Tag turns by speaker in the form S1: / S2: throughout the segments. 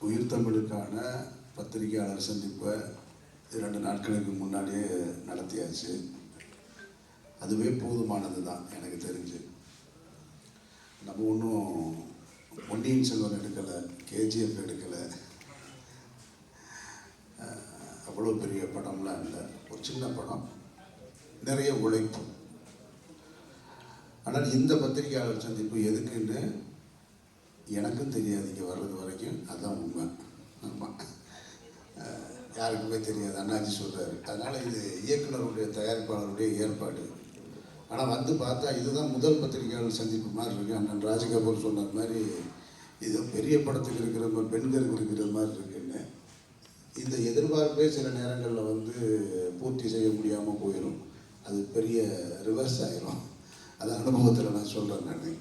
S1: உயிர் தமிழுக்கான பத்திரிகையாளர் சந்திப்பை 2 நாட்களுக்கு முன்னாடியே நடத்தியாச்சு. அதுவே போதுமானது தான் எனக்கு தெரிஞ்சு. நம்ம ஒன்றும் பொன்னியின் செல்வன் எடுக்கலை, கேஜிஎஃப் எடுக்கலை, அவ்வளோ பெரிய படம்லாம் இல்லை. ஒரு சின்ன படம், நிறைய உழைப்பு. ஆனால் இந்த பத்திரிகையாளர் சந்திப்பு எதுக்குன்னு எனக்கும் தெரியாது இங்கே வர்றது வரைக்கும். அதுதான் உண்மை. ஆமாம், யாருக்குமே தெரியாது, அண்ணாச்சி சொல்கிறாரு. அதனால் இது இயக்குனருடைய தயாரிப்பாளருடைய ஏற்பாடு. ஆனால் வந்து பார்த்தா இதுதான் முதல் பத்திரிகையாளர் சந்திப்பு மாதிரி இருக்குது. அண்ணன் ராஜகபூர் சொன்ன மாதிரி இது பெரிய படத்துக்கு இருக்கிற மாதிரி, பெண்களுக்கு இருக்கிற மாதிரி இருக்குன்னு. இந்த எதிர்பார்ப்பே சில நேரங்களில் வந்து பூர்த்தி செய்ய முடியாமல் போயிடும். அது பெரிய ரிவர்ஸ் ஆகிரும். அது அனுபவத்தில் நான் சொல்கிறேன் நான்.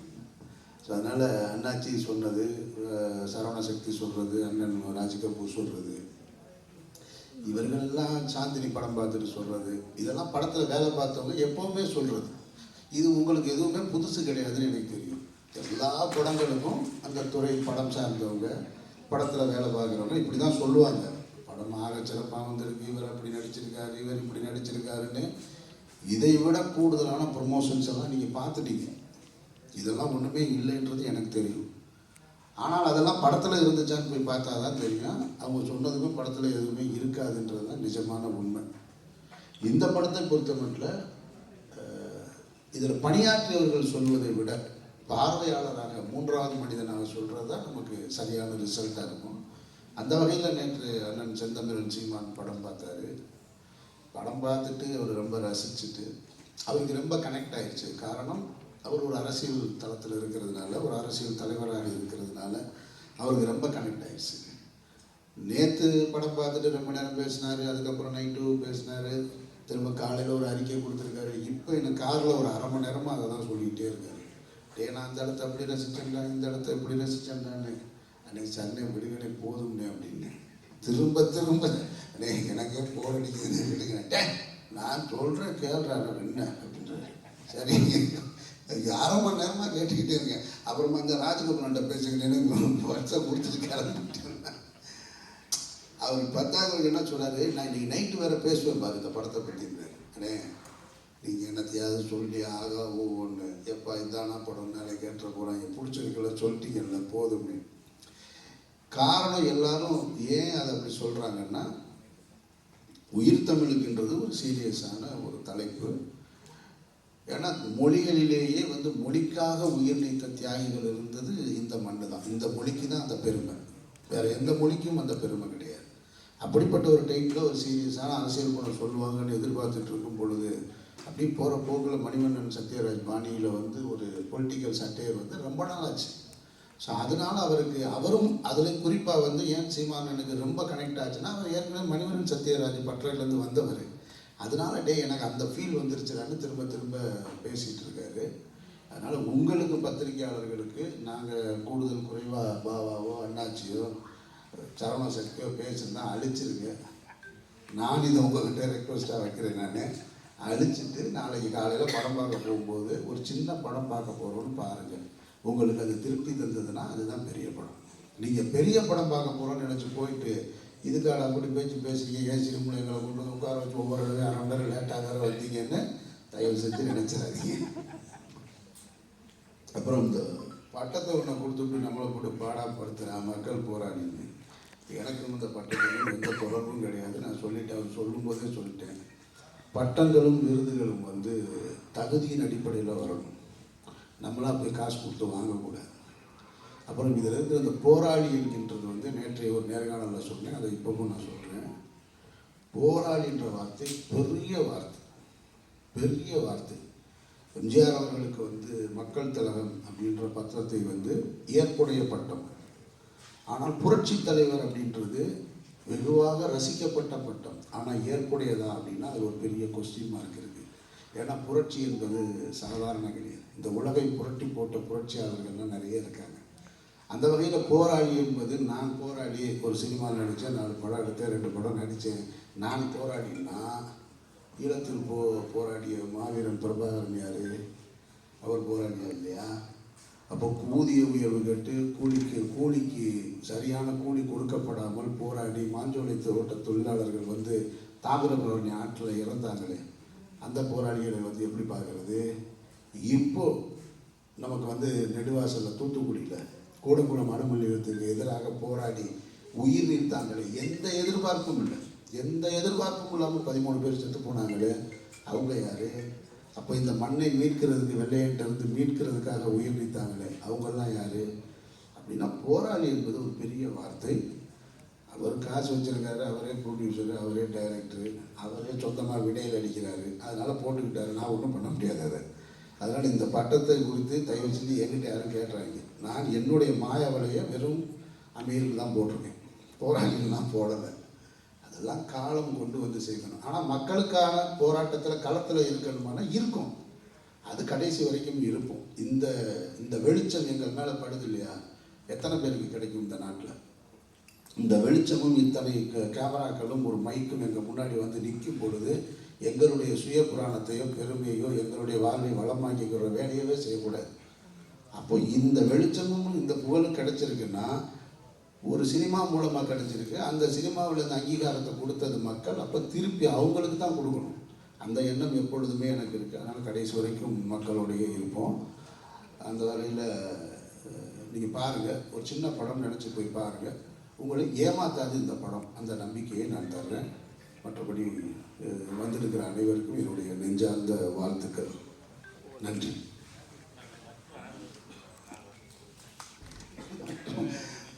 S1: ஸோ அதனால் அண்ணாச்சி சொன்னது, சரவணசக்தி சொல்கிறது, அண்ணன் ராஜகபூர் சொல்கிறது, இவர்களெல்லாம் சாந்தினி படம் பார்த்துட்டு சொல்கிறது, இதெல்லாம் படத்தில் வேலை பார்த்தவங்க எப்போவுமே சொல்கிறது. இது உங்களுக்கு எதுவுமே புதுசு கிடையாதுன்னு எனக்கு தெரியும். எல்லா படங்களுக்கும் அந்த துறை படம் சார்ந்தவங்க, படத்தில் வேலை பார்க்குறவங்க இப்படி தான் சொல்லுவாங்க. படம் ஆக சிறப்பாக வந்திருக்கு, இவர் அப்படி நடிச்சிருக்காரு, இவர் இப்படி நடிச்சிருக்காருன்னு. இதை விட கூடுதலான ப்ரொமோஷன்ஸ் எல்லாம் நீங்கள் பார்த்துட்டீங்க. இதெல்லாம் ஒன்றுமே இல்லைன்றது எனக்கு தெரியும். ஆனால் அதெல்லாம் படத்தில் இருந்துச்சான்னு போய் பார்த்தா தான் தெரியும். அவங்க சொன்னதுக்கும் படத்தில் எதுவுமே இருக்காதுன்றது தான் நிஜமான உண்மை. இந்த படத்தை பொறுத்த மட்டும் இதில் பணியாற்றியவர்கள் சொல்வதை விட பார்வையாளராக 3வது மனிதனாக சொல்கிறது தான் நமக்கு சரியான ரிசல்ட்டாக இருக்கும். அந்த வகையில் நேற்று அண்ணன் செந்தமிழன் சீமான் படம் பார்த்தாரு. படம் பார்த்துட்டு அவர் ரொம்ப ரசிச்சுட்டு அவருக்கு ரொம்ப கனெக்ட் ஆகிடுச்சு. காரணம், அவர் ஒரு அரசியல் தளத்தில் இருக்கிறதுனால, ஒரு அரசியல் தலைவராக இருக்கிறதுனால அவருக்கு ரொம்ப கனெக்ட் ஆகிடுச்சு. நேற்று படம் பார்த்துட்டு ரொம்ப நேரம் பேசினார். அதுக்கப்புறம் நைட்டு பேசினார். திரும்ப காலையில் ஒரு அறிக்கை கொடுத்துருக்காரு. இப்போ எனக்கு காரில் ஒரு 1/2 மணி நேரமாக அதை தான் சொல்லிக்கிட்டே இருக்காரு. நான் அந்த இடத்த அப்படி ரசிச்சேன்டா, இந்த இடத்த இப்படி ரசிச்சேன்டான்னு. அன்னைக்கு சண்டை விடுகணை போதும்னே அப்படின்னு திரும்ப திரும்ப எனக்கே போர் அடிக்குதுன்னு விடுங்க, நான் சொல்கிறேன் கேள்றாரு என்ன அப்படின்றாரு. சரி, 1/2 மணி நேரமாக கேட்டுக்கிட்டே இருக்கேன். அப்புறமா அந்த ராஜகோபாலன்ட்ட பேசுகிறேன்னு வருஷம் கொடுத்துட்டு கிளம்பிட்டு. அவர் 10வது என்ன சொல்கிறாரு, நான் இன்றைக்கி நைட்டு வேறு பேசுவேன் பாரு இந்த படத்தை பற்றிருந்தேன். அண்ணே நீங்கள் என்னத்தையாவது சொல்லி ஆகா ஒன்று எப்போ இதானா படம் நாளை கேட்டுற போகிறாங்க, பிடிச்சிருக்கல சொல்லிட்டீங்கல்ல போதும்னு. காரணம் எல்லாரும் ஏன் அதை அப்படி சொல்கிறாங்கன்னா, உயிர் தமிழுக்குன்றது ஒரு சீரியஸான ஒரு தலைப்பு. ஏன்னா மொழிகளிலேயே வந்து மொழிக்காக உயிர் நீத்த தியாகிகள் இருந்தது இந்த மண்ணு தான். இந்த மொழிக்கு தான் அந்த பெருமை, வேறு எந்த மொழிக்கும் அந்த பெருமை கிடையாது. அப்படிப்பட்ட ஒரு டைப்பில் ஒரு சீரியஸான அரசியல் படம் சொல்லுவாங்கன்னு எதிர்பார்த்துட்டு இருக்கும் பொழுது அப்படி போகிற போக்கில் மணிவண்ணன் சத்யராஜ் பாணியில் வந்து ஒரு பொலிட்டிக்கல் சட்டையர் வந்து ரொம்ப நாள் ஆச்சு. ஸோ அதனால் அவரும் அதில் குறிப்பாக வந்து ஏன் சீமானனுக்கு ரொம்ப கனெக்ட் ஆச்சுன்னா, அவர் ஏற்கனவே மணிவண்ணன் சத்யராஜ் பட்டறையிலேருந்து வந்தவர். அதனால எனக்கு அந்த ஃபீல் வந்துருச்சுடான்னு திரும்ப திரும்ப பேசிகிட்டு இருக்காரு. அதனால் உங்களுக்கு பத்திரிகையாளர்களுக்கு நாங்கள் கூடுதல் குறைவாக பாவாவோ அண்ணாச்சியோ சரவணசக்தியோ பேசுனா அழிச்சிருங்க. நான் இதை உங்கள்கிட்ட ரெக்வஸ்ட்டாக வைக்கிறேன். நான் அழிச்சிட்டு நாளைக்கு காலையில் படம் பார்க்க போகும்போது ஒரு சின்ன படம் பார்க்க போகிறோன்னு பாருங்கள். உங்களுக்கு அது திருப்தி தந்ததுன்னா அதுதான் பெரிய படம். நீங்கள் பெரிய படம் பார்க்க போகிறோன்னு நினச்சி போயிட்டு இதுக்காக அப்படி பேசுகிறீங்க, ஏசி ரூமில் எங்களை கொண்டு வந்து உட்கார வச்சு ஒவ்வொரு 1/2 மணி நேரம் லேட்டாக வந்தீங்கன்னு தயவு செஞ்சு நினச்சிடாதீங்க. அப்புறம் இந்த பட்டத்தை ஒன்று கொடுத்துட்டு நம்மளை போட்டு பாடாப்படுத்துகிற மக்கள் போராடிங்க. எனக்கும் இந்த பட்டத்துக்கும் எந்த தொடர்பும் கிடையாது. நான் சொல்லிட்டேன், அவர் சொல்லும்போதே சொல்லிட்டேன். பட்டங்களும் விருதுகளும் வந்து தகுதியின் அடிப்படையில் வரணும். நம்மளாம் போய் காசு கொடுத்து வாங்கக்கூடாது. அப்புறம் இதில் இருக்கிற இந்த போராளி என்கின்றது வந்து நேற்றைய ஒரு நேர்காணலில் சொன்னேன், அதை இப்போவும் நான் சொல்கிறேன். போராளின்ற வார்த்தை பெரிய வார்த்தை, பெரிய வார்த்தை. எம்ஜிஆர் அவர்களுக்கு வந்து மக்கள் திலகம் அப்படின்ற பத்திரத்தை வந்து ஏற்புடைய பட்டம். ஆனால் புரட்சி தலைவர் அப்படின்றது வெகுவாக ரசிக்கப்பட்ட பட்டம். ஆனால் ஏற்புடையதா அப்படின்னா அது ஒரு பெரிய கொஸ்டின் மார்க் இருக்குது. ஏன்னா புரட்சி என்பது சாதாரண கிடையாது. இந்த உலகை புரட்டி போட்ட புரட்சியாளர்கள்லாம் நிறைய இருக்காங்க. அந்த வகையில் போராளி என்பது, நான் போராடி ஒரு சினிமாவில் நடித்தேன், 4 படம் எடுத்தேன், 2 படம் நடித்தேன். நான் போராடினா ஈழத்தில் போராடிய மாவீரன் பிரபாகரன் யார்? அவர் போராடியா இல்லையா? அப்போ ஊதிய உயர்வு கேட்டு கூலிக்கு சரியான கூலி கொடுக்கப்படாமல் போராடி மாஞ்சோலை தோட்ட தொழிலாளர்கள் வந்து தாமிரபரணி ஆற்றில் இறந்தாங்களே, அந்த போராளிகளை வந்து எப்படி பார்க்கறது? இப்போ நமக்கு வந்து நெடுவாசலில் தூத்துக்குடியில் கூடங்குளம் அணுமின் நிலையத்துக்கு எதிராக போராடி உயிர் நீத்தாங்களே, எந்த எதிர்பார்ப்பும் இல்லை, எந்த எதிர்பார்ப்பும் இல்லாமல் 13 பேர் செத்து போனாங்களே, அவங்க யார்? அப்போ இந்த மண்ணை மீட்கிறதுக்கு, வெள்ளையன்ட்டு மீட்கிறதுக்காக உயிர் நீத்தாங்களே, அவங்கெல்லாம் யார்? அப்படின்னா போராளி என்பது ஒரு பெரிய வார்த்தை. அவர் காசு வச்சுருக்காரு, அவரே ப்ரொடியூசரு, அவரே டைரக்டரு, அவரே சொந்தமாக விடையில் அடிக்கிறாரு, அதனால் போட்டுக்கிட்டாரு. நான் ஒன்றும் பண்ண முடியாது அதை. அதனால் இந்த பட்டத்தை குறித்து தயவு செஞ்சு என்கிட்ட யாரும் கேட்டுறாங்க. நான் என்னுடைய மாயவலையை வெறும் அமீருக்கு தான் போட்டிருக்கேன், போராளிகள்லாம் போடலை. அதெல்லாம் காலம் கொண்டு வந்து செய்யணும். ஆனால் மக்களுக்கான போராட்டத்தில் களத்தில் இருக்கணுமானா இருக்கும், அது கடைசி வரைக்கும் இருப்போம். இந்த வெளிச்சம் எங்கள் மேலே படுது இல்லையா, எத்தனை பேருக்கு கிடைக்கும் இந்த நாட்டில்? இந்த வெளிச்சமும் இத்தனை கேமராக்களும் ஒரு மைக்கும் எங்கள் முன்னாடி வந்து நிற்கும் பொழுது எங்களுடைய சுய புராணத்தையோ பெருமையோ எங்களுடைய வாழ்வை வளமாக்கிக்கிற வேலையவே செய்யக்கூடாது. அப்போ இந்த வெளிச்சமும் இந்த புகழும் கிடைச்சிருக்குன்னா ஒரு சினிமா மூலமாக கிடைச்சிருக்கு. அந்த சினிமாவில் இந்த அங்கீகாரத்தை கொடுத்தது மக்கள், அப்போ திருப்பி அவங்களுக்கு தான் கொடுக்கணும். அந்த எண்ணம் எப்பொழுதுமே எனக்கு இருக்குது. அதனால் கடைசி வரைக்கும் மக்களோடையே இருப்போம். அந்த வகையில் நீங்கள் பாருங்கள், ஒரு சின்ன படம் நினச்சி போய் பாருங்கள், உங்களை ஏமாத்தாது இந்த படம், அந்த நம்பிக்கையை நான் தர்றேன். மற்றபடி வந்திருக்கிற அனைவருக்கும் என்னுடைய நெஞ்சார்ந்த வாழ்த்துக்கள். நன்றி.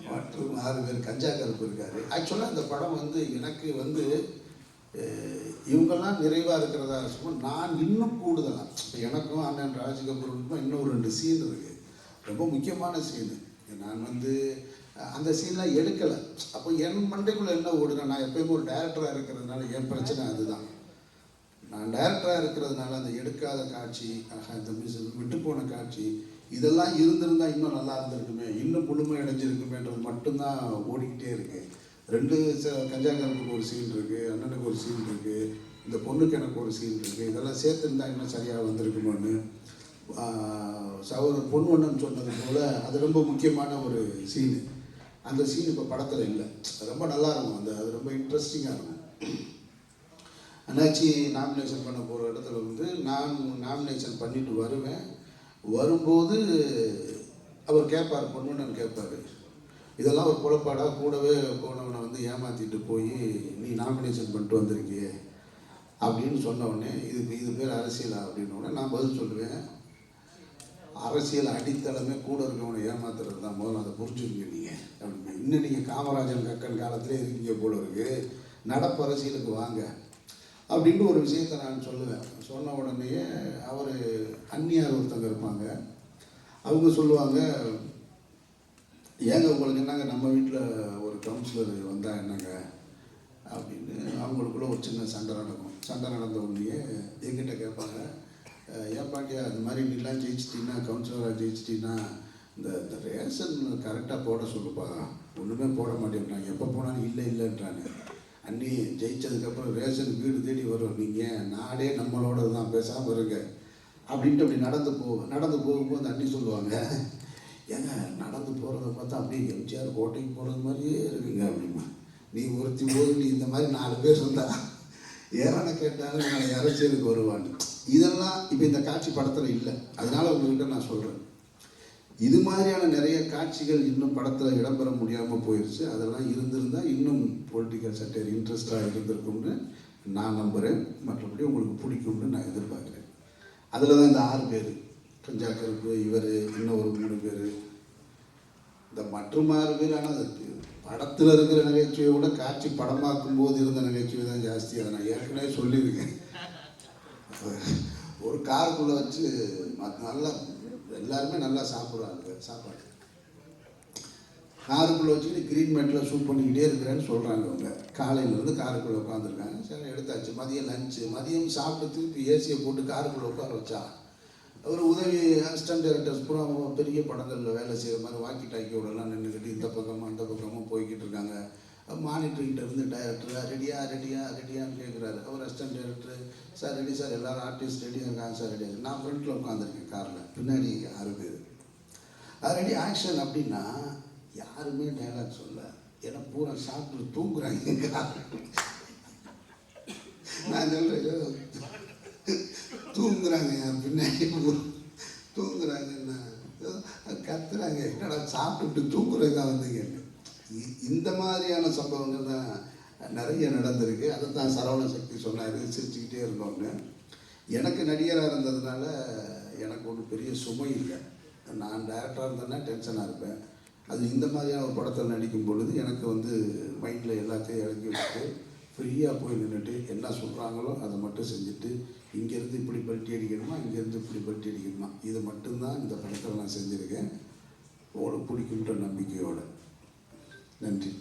S1: மற்றும் 6 பேர் கஞ்சா கருப்பு இருக்காரு. ஆக்சுவலாக அந்த படம் வந்து எனக்கு வந்து இவங்கெல்லாம் நிறைவாக இருக்கிறதா சொல்லுவோம். நான் இன்னும் கூடுதலாக இப்போ எனக்கும் அண்ணன் ராஜ்கபூருக்கும் இன்னும் 2 சீன் இருக்குது, ரொம்ப முக்கியமான சீனு. நான் வந்து அந்த சீன்லாம் எடுக்கலை. அப்போ என் மண்டைக்குள்ளே என்ன ஓடுனா, நான் எப்போயுமே ஒரு டைரக்டராக இருக்கிறதுனால என் பிரச்சனை அதுதான். நான் டைரக்டராக இருக்கிறதுனால அந்த எடுக்காத காட்சி, இந்த விட்டு போன காட்சி, இதெல்லாம் இருந்திருந்தால் இன்னும் நல்லா இருந்திருக்குமே, இன்னும் முழுமை அடைஞ்சிருக்குமேன்றது மட்டும்தான் ஓடிக்கிட்டே இருக்கு. 2 கஞ்சா கருப்புக்கு ஒரு சீன் இருக்குது, அண்ணனுக்கு ஒரு சீன் இருக்குது, இந்த பொண்ணுக்கு எனக்கு ஒரு சீன் இருக்குது. இதெல்லாம் சேர்த்துருந்தா இன்னும் சரியாக வந்திருக்குமோன்னு சகோதரர் பொன்வண்ணன் சொன்னது போல் அது ரொம்ப முக்கியமான ஒரு சீனு. அந்த சீன் இப்போ படத்தில் இல்லை, ரொம்ப நல்லா இருக்கும். அது ரொம்ப இன்ட்ரெஸ்டிங்காக இருக்கும். அண்ணாச்சி நாமினேஷன் பண்ண போகிற இடத்துல வந்து நான் நாமினேஷன் பண்ணிட்டு வரும்போது அவர் கேட்பார், பொன்வண்ணன் கேட்பார், இதெல்லாம் ஒரு குழப்பாடாக கூடவே போனவனை வந்து ஏமாற்றிட்டு போய் நீ நாமினேஷன் பண்ணிட்டு வந்திருக்கியே அப்படின்னு சொன்ன உடனே இது பேர் அரசியலா அப்படின்னோடனே நான் பதில் சொல்லுவேன், அரசியல் அடித்தளமே கூட இருக்கவனை ஏமாத்துறது தான், முதல்ல அதை புரிஞ்சுருங்க நீங்கள் அப்படின்னு. இன்னும் நீங்கள் காமராஜன் கக்கன் காலத்திலே இருக்கீங்க போல இருக்கு, நடப்பு அரசியலுக்கு வாங்க அப்படின்ட்டு ஒரு விஷயத்தை நான் சொல்லுவேன். சொன்ன உடனேயே அவர் அந்நியார் ஒருத்தங்க இருப்பாங்க, அவங்க சொல்லுவாங்க, ஏங்க உங்களுக்கு என்னங்க நம்ம வீட்டில் ஒரு கவுன்சிலர் வந்தால் என்னங்க அப்படின்னு. அவங்களுக்குள்ள ஒரு சின்ன சண்டை நடக்கும். சண்டை நடந்த உடனே எங்கிட்ட கேட்பாங்க, ஏன் பாண்டியா இந்த மாதிரி நீலாம் ஜெயிச்சிட்டின்னா, கவுன்சிலராக ஜெயிச்சிட்டின்னா இந்த ரேஷன் கரெக்டாக போட சொல்லுப்பா, ஒன்றுமே போட மாட்டேன்றாங்க, எப்போ போனாலும் இல்லைன்றாங்க. அண்ணி ஜெயிச்சதுக்கப்புறம் ரேஷன் வீடு தேடி வரும், நீங்கள் நாடே நம்மளோட தான், பேசாமல் இருங்க அப்படின்ட்டு அப்படி நடந்து போகும்போது அண்ணி சொல்லுவாங்க, ஏங்க நடந்து போகிறத பார்த்தா அப்படியே எம்ஜிஆர் கோட்டைக்கு போகிறது மாதிரியே இருக்குங்க அப்படிமா. நீ ஒருத்தி போது நீ இந்த மாதிரி 4 பேர் இருந்தா ஏறான கேட்டாலும் நான் அரசியலுக்கு வருவான்னு. இதெல்லாம் இப்போ இந்த காட்சி படத்தில் இல்லை, அதனால் உங்கள்கிட்ட நான் சொல்கிறேன். இது மாதிரியான நிறைய காட்சிகள் இன்னும் படத்தில் இடம்பெற முடியாமல் போயிடுச்சு. அதெல்லாம் இருந்திருந்தால் இன்னும் பொலிட்டிக்கல் சட்டையர் இன்ட்ரெஸ்டாக இருந்திருக்கும்னு நான் நம்புகிறேன். மற்றபடி உங்களுக்கு பிடிக்கும்னு நான் எதிர்பார்க்குறேன். அதில் தான் இந்த 6 பேர், கஞ்சா கருப்பு, இவர், இன்னும் ஒரு 3 பேர், இந்த மற்றும் 6 பேர். ஆனால் அது படத்தில் இருக்கிற நகைச்சுவையை விட காட்சி படமாக்கும் போது இருந்த நகைச்சுவை தான் ஜாஸ்தி. அதை நான் ஏற்கனவே சொல்லியிருக்கேன். ஒரு காருக்குள்ளே வச்சு நல்லா எல்லாருமே நல்லா சாப்பிட்றாங்க, சாப்பாடு காருக்குள்ளே வச்சுக்கிட்டு க்ரீன் மேட்டில் ஷூட் பண்ணிக்கிட்டே இருக்கிறேன்னு சொல்கிறாங்க. அவங்க காலையிலேருந்து காருக்குள்ளே உட்காந்துருக்காங்க. சரி எடுத்தாச்சு, மதியம் லஞ்சு, மதியம் சாப்பிட்டு திருப்பி ஏசியை போட்டு காருக்குள்ளே உட்கார வச்சா ஒரு உதவி அசிஸ்டன்ட் டைரக்டர்ஸ் பூரா பெரிய படங்களில் வேலை செய்கிற மாதிரி வாக்கி டாக்கியோடலாம் நின்றுக்கிட்டு இந்த பக்கமும் அந்த பக்கமும் போய்கிட்டு இருக்காங்க. மானிட்டர்கிட்ட இருந்து டைரக்டர் ரெடியான்னு கேட்குறாரு. அவர் assistant director, sir ready sir, எல்லோரும் ஆர்டிஸ்ட் ரெடியாக இருக்காங்க சார், ரெடியாக. நான் ஃப்ரண்ட்டில் உட்காந்துருக்கேன் காரில், பின்னாடி 6 பேர். ஆல்ரெடி ஆக்ஷன் அப்படின்னா யாருமே டைலாக் சொல்ல, ஏன்னா பூரா சாப்பிட்டு தூங்குறாங்க. நான் சொல்கிறேன் தூங்குறாங்க, பின்னாடி தூங்குறாங்கன்னா கத்துறாங்க, என்னடா சாப்பிட்டுட்டு தூங்குறது தான் வந்தீங்க. இந்த மாதிரியான சம்பவங்கள் தான் நிறைய நடந்திருக்கு. அதை தான் சரவண சக்தி சொன்னார், சிரிச்சுக்கிட்டே இருந்தோன்னு. எனக்கு நடிகராக இருந்ததுனால எனக்கு ஒன்றும் பெரிய சுமை இல்லை. நான் டைரக்டராக இருந்தேன்னா டென்ஷனாக இருப்பேன். அது இந்த மாதிரியான ஒரு படத்தில் நடிக்கும் பொழுது எனக்கு மைண்டில் எல்லாத்தையும் இறக்கி வச்சுட்டு ஃப்ரீயாக போய் நின்றுட்டு என்ன சொல்கிறாங்களோ அதை மட்டும் செஞ்சுட்டு, இங்கேருந்து இப்படி பல்ட்டி அடிக்கணுமா, இங்கேருந்து இப்படி பல்ட்டி அடிக்கணுமா, இது மட்டும்தான் இந்த படத்தில் நான் செஞ்சுருக்கேன். உங்களுக்கு பிடிக்குன்ற நம்பிக்கையோடு. நன்றி.